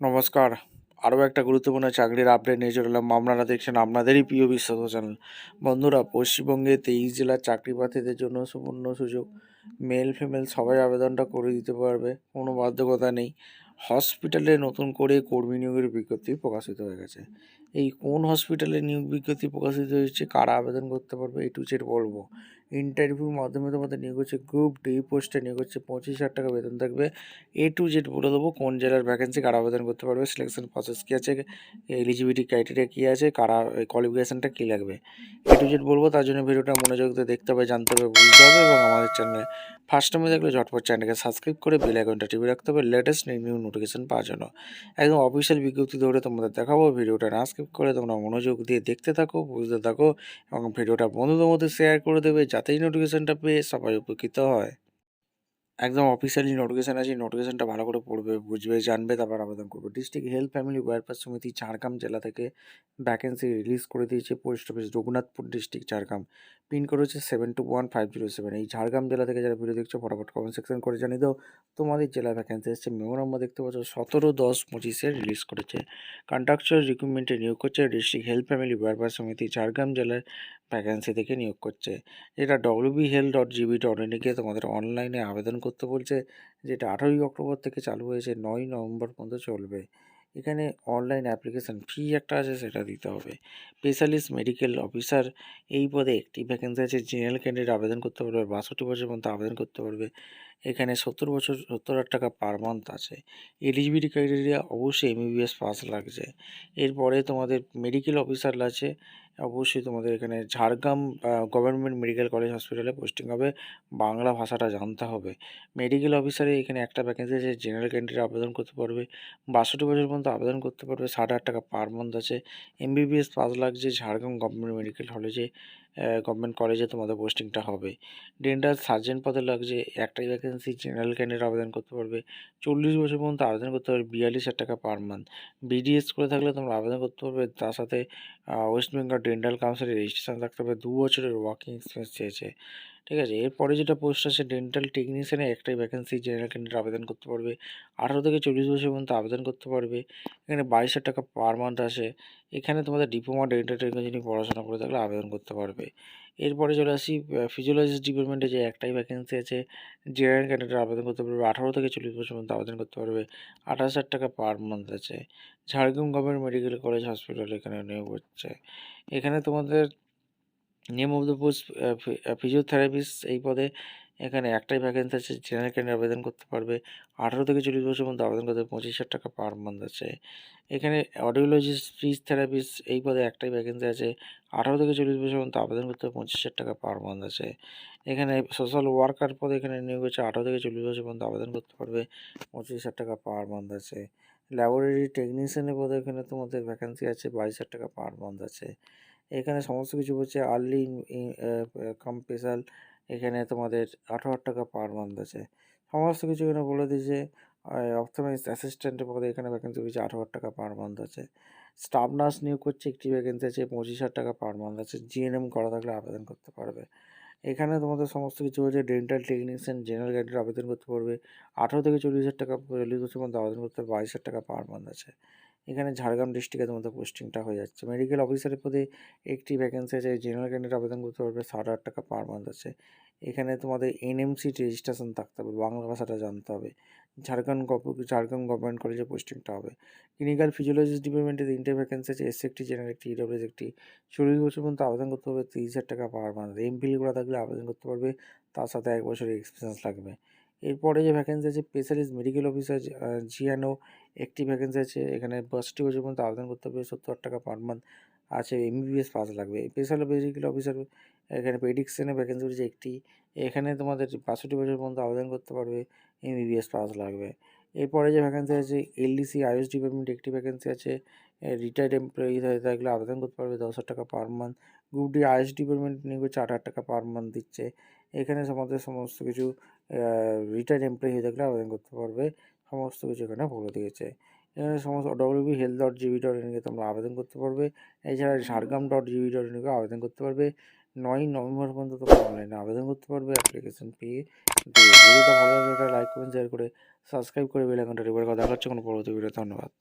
নমস্কার। আরও একটা গুরুত্বপূর্ণ চাকরির আপডেট নিয়ে চলে এলাম। আপনারা দেখছেন আপনাদেরই প্রিয় বিশ্বস্ত চ্যানেল। বন্ধুরা, পশ্চিমবঙ্গে 23 জেলার চাকরি প্রার্থীদের জন্য সুবর্ণ সুযোগ। মেল ফিমেল সবাই আবেদনটা করে দিতে পারবে, কোনো বাধ্যকতা নেই। হসপিটালে নতুন করে কর্মী নিয়োগের বিজ্ঞপ্তি প্রকাশিত হয়ে গেছে। এই কোন হসপিটালে নিয়োগ বিজ্ঞপ্তি প্রকাশিত হয়েছে, কারা আবেদন করতে পারবে, এ টু জেড বলবো। ইন্টারভিউর মাধ্যমে তোমাদের নিয়োগ হচ্ছে গ্রুপ ডি পোস্টে, নিয়োগ হচ্ছে 25,000 টাকা বেতন থাকবে। এ টু জেড বলে দেবো, কোন জেলার ভ্যাকেন্সি, কারা আবেদন করতে পারবে, সিলেকশন প্রসেস কী আছে, এলিজিবিলিটি ক্রাইটেরিয়া কী আছে, কারা কোয়ালিফিকেশানটা কী লাগবে, এ টু জেড বলবো। তার জন্য ভিডিওটা মনোযোগ দিয়ে দেখতে হবে, জানতে হবে, বুঝতে হবে। এবং আমাদের চ্যানেলে ফার্স্ট টাইমে দেখলে ঝটপট চ্যানেলকে সাবস্ক্রাইব করে বেল আইকনটা টিপে রাখতে হবে লেটেস্ট নিউ নোটিফিকেশন পাওয়ার জন্য। একদম অফিসিয়াল বিজ্ঞপ্তি ধরে তোমাদের দেখাবো। ভিডিওটা না স্কিপ করে তোমরা মনোযোগ দিয়ে দেখতে থাকো, বুঝতে থাকো এবং ভিডিওটা বন্ধুদের মধ্যে শেয়ার করে দেবে, যাতেই নোটিফিকেশানটা পেয়ে সবাই উপকৃত হয়। একদম অফিসিয়ালি নোটিফিকেশান আছে, নোটিফিকেশানটা ভালো করে পড়বে, বুঝবে, জানবে, তারপর আবেদন করবে। ডিস্ট্রিক্ট হেলথ ফ্যামিলি ওয়েলফেয়ার সমিতি ঝাড়গ্রাম জেলা থেকে ভ্যাকেন্সি রিলিজ করে দিয়েছে। Post office Raghunathpur district Jhargram, pin code হচ্ছে 721507। এই ঝাড়গ্রাম জেলা থেকে যারা ভিডিও দেখছো ফটাফট কমেন্ট সেকশন করে জানিয়ে দাও তোমাদের জেলায় ভ্যাকেন্সি এসেছে। মেমো নম্বর দেখতে পাচ্ছ 17/10/25 রিলিজ করেছে। কন্ট্রাকচুয়াল রিক্রুটমেন্টে নিয়োগ করছে ডিস্ট্রিক্ট হেলথ ফ্যামিলি ওয়েলফেয়ার সমিতি ঝাড়গ্রাম জেলার ভ্যাকেন্সি থেকে নিয়োগ করছে। যেটা wbhealth.gb.in কে তোমাদের অনলাইনে আবেদন করতে বলছে, যেটা 18ই অক্টোবর থেকে চালু হয়েছে, 9ই নভেম্বর পর্যন্ত চলবে। এখানে অনলাইন অ্যাপ্লিকেশান ফি একটা আছে, সেটা দিতে হবে। স্পেশালিস্ট মেডিকেল অফিসার এই পদে একটি ভ্যাকেন্সি আছে। জেনারেল ক্যান্ডিডেট আবেদন করতে পারবে, 62 বছর পর্যন্ত আবেদন করতে পারবে। এখানে 70,000 টাকা পার মান্থ আছে। এলিজিবিলিটি ক্রাইটেরিয়া অবশ্যই এমবিবিএস পাস লাগছে। এরপরে তোমাদের মেডিকেল অফিসার আছে, অবশ্যই তোমাদের এখানে ঝাড়গ্রাম গভর্নমেন্ট মেডিকেল কলেজ হসপিটালে পোস্টিং হবে, বাংলা ভাষাটা জানতে হবে। মেডিকেল অফিসারে এখানে একটা ভ্যাকেন্সি আছে, জেনারেল ক্যান্ডিডেট আবেদন করতে পারবে, 62 বছর পর্যন্ত আবেদন করতে পারবে, 60,000 টাকা পার মান্থ আছে। এমবিবিএস পাস লাগছে, ঝাড়গ্রাম গভর্নমেন্ট মেডিকেল কলেজে গভর্নমেন্ট কলেজে তোমাদের পোস্টিংটা হবে। ডেন্টাল সার্জেন্ট পদে লাগছে, একটাই ভ্যাকেন্সি, জেনারেল ক্যান্ডিডেট আবেদন করতে পারবে, 40 বছর পর্যন্ত আবেদন করতে পারবে, 42,000 টাকা পার মান্থ। বিডিএস করে থাকলে তোমরা আবেদন করতে পারবে। তার সাথে ওয়েস্ট বেঙ্গল ডেন্টাল কাউন্সিলের রেজিস্ট্রেশন থাকতে হবে, 2 বছরের ওয়ার্কিং এক্সপিরিয়েন্স চেয়েছে। ঠিক আছে, এরপরে যেটা পোস্ট আছে ডেন্টাল টেকনিশিয়ানে একটাই ভ্যাকেন্সি, জেনারেল ক্যান্ডিডেট আবেদন করতে পারবে, 18 থেকে 40 বছর পর্যন্ত আবেদন করতে পারবে। এখানে 22,000 টাকা পার মান্থ আসে। এখানে তোমাদের ডিপ্লোমা ডেন্টাল টেকনোলজি পড়াশোনা করে থাকলে আবেদন করতে পারবে। এরপরে চলে আসি ফিজিওলজিস্ট ডিপার্টমেন্টে, যে একটাই ভ্যাকেন্সি আছে, জেনারেল ক্যান্ডিডেট আবেদন করতে পারবে, 18 থেকে 40 বছর পর্যন্ত আবেদন করতে পারবে, 28,000 টাকা পার মান্থ আছে। Jhargram government medical college hospital এখানে নিয়োগ হচ্ছে। এখানে তোমাদের name of the post physiotherapist এই পদে এখানে একটাই ভ্যাকেন্সি আছে, জেনারেল ক্যান্ডিডেট আবেদন করতে পারবে, 18 থেকে 40 বছর পর্যন্ত আবেদন করতে হবে, 25,000 টাকা পার মান্থ আছে। এখানে অডিওলজিস্ট স্পিচ থেরাপিস্ট এই পদে একটাই ভ্যাকেন্সি আছে, 18 থেকে 40 বছর পর্যন্ত আবেদন করতে হবে, 25,000 টাকা পার মান্থ আছে। এখানে সোশ্যাল ওয়ার্কার পদে এখানে নিয়োগ হচ্ছে, 18 থেকে 40 বছর পর্যন্ত আবেদন করতে পারবে, 25,000 টাকা পার মান্থ আছে। ল্যাবরেটরি টেকনিশিয়ানের পদে এখানে তোমাদের ভ্যাকেন্সি আছে, 22,000 টাকা পার মান্থ আছে। এখানে সমস্ত কিছু বলছে আর্লি কম্পেসাল, এখানে তোমাদের 18,000 টাকা পার মান্থ আছে। সমস্ত কিছু এখানে বলে দিয়েছে। অপথলমিক্স অ্যাসিস্ট্যান্টের পদে এখানে ভ্যাকেন্সি রয়েছে, 18,000 টাকা পার মান্থ আছে। স্টাফ নার্স নিয়োগ করছে, একটি ভ্যাকেন্সি আছে, 25,000 টাকা পার মান্থ আছে। জিএনএম করা থাকলে আবেদন করতে পারবে। এখানে তোমাদের সমস্ত কিছু হচ্ছে ডেন্টাল টেকনিশিয়ান জেনারেল ক্যান্ডিডেট আবেদন করতে পারবে, 18 থেকে 40,000 টাকা 40 বছর পর্যন্ত আবেদন করতে পারবে, 22,000 টাকা পার মান্থ আছে। এখানে ঝাড়গ্রাম ডিস্ট্রিক্টে তোমাদের পোস্টিংটা হয়ে যাচ্ছে। মেডিকেল অফিসারের পদে একটি ভ্যাকেন্সি আছে, জেনারেল ক্যান্ডিডেট আবেদন করতে পারবে, 60,000 টাকা পার মান্থ আছে। এখানে তোমাদের এনএমসি রেজিস্ট্রেশন থাকতে হবে, বাংলা ভাষাটা জানতে হবে। ঝাড়গ্রাম গভর্নমেন্ট কলেজে পোস্টিংটা হবে। ক্লিনিক্যাল ফিজিওলজিস্ট ডিপার্টমেন্টে 3টে ভ্যাকেন্সি আছে, এসসি একটি, জেনারেল একটি, ইডব্লিউএস একটি, 40 বছর পর্যন্ত আবেদন করতে পারবে, 30,000 টাকা পার মান্থ। এমফিল করা থাকলে আবেদন করতে পারবে, তার সাথে 1 বছরের এক্সপিরিয়েন্স লাগবে। এরপরে যে ভ্যাকেন্সি আছে স্পেশালিস্ট মেডিকেল অফিসার জিএনও একটি ভ্যাকেন্সি আছে, এখানে 62 বছর পর্যন্ত আবেদন করতে হবে, 70,000 টাকা পার মান্থ আছে। এমবিবিএস পাস লাগবে। স্পেশাল মেডিকেল অফিসার এখানে পেডিক্সিয়ানে ভ্যাকেন্সি রয়েছে একটি, এখানে তোমাদের 65 বছর পর্যন্ত আবেদন করতে পারবে, এমবিবিএস পাস লাগবে। এরপরে যে ভ্যাকেন্সি আছে এলডিসি আইএস ডিপার্টমেন্টে একটি ভ্যাকেন্সি আছে, রিটায়ার্ড এমপ্লয়ি হয়ে থাকলে আবেদন করতে পারবে, 10,000 টাকা per month. Group D is department নিয়োগ হচ্ছে, 8,000 টাকা পার মান্থ দিচ্ছে। এখানে আমাদের সমস্ত কিছু রিটায়ার্ড এমপ্লয়ি হয়ে থাকলে আবেদন করতে পারবে, সমস্ত কিছু এখানে বলে দিয়েছে। এখানে সমস্ত wbhealth.gb.in তোমরা আবেদন করতে পারবে। এছাড়া ঝাড়গ্রাম.gb.in আবেদন করতে পারবে। 9ই নভেম্বর পর্যন্ত তোমরা অনলাইনে আবেদন করতে পারবে অ্যাপ্লিকেশন ফি দিয়ে। ভিডিওটা ভালো লাগলে একটা লাইক করবেন, শেয়ার করে সাবস্ক্রাইব করে বেল আইকনটা টিপে রাখো। দেখা হচ্ছে কোনো পরবর্তী ভিডিও। ধন্যবাদ।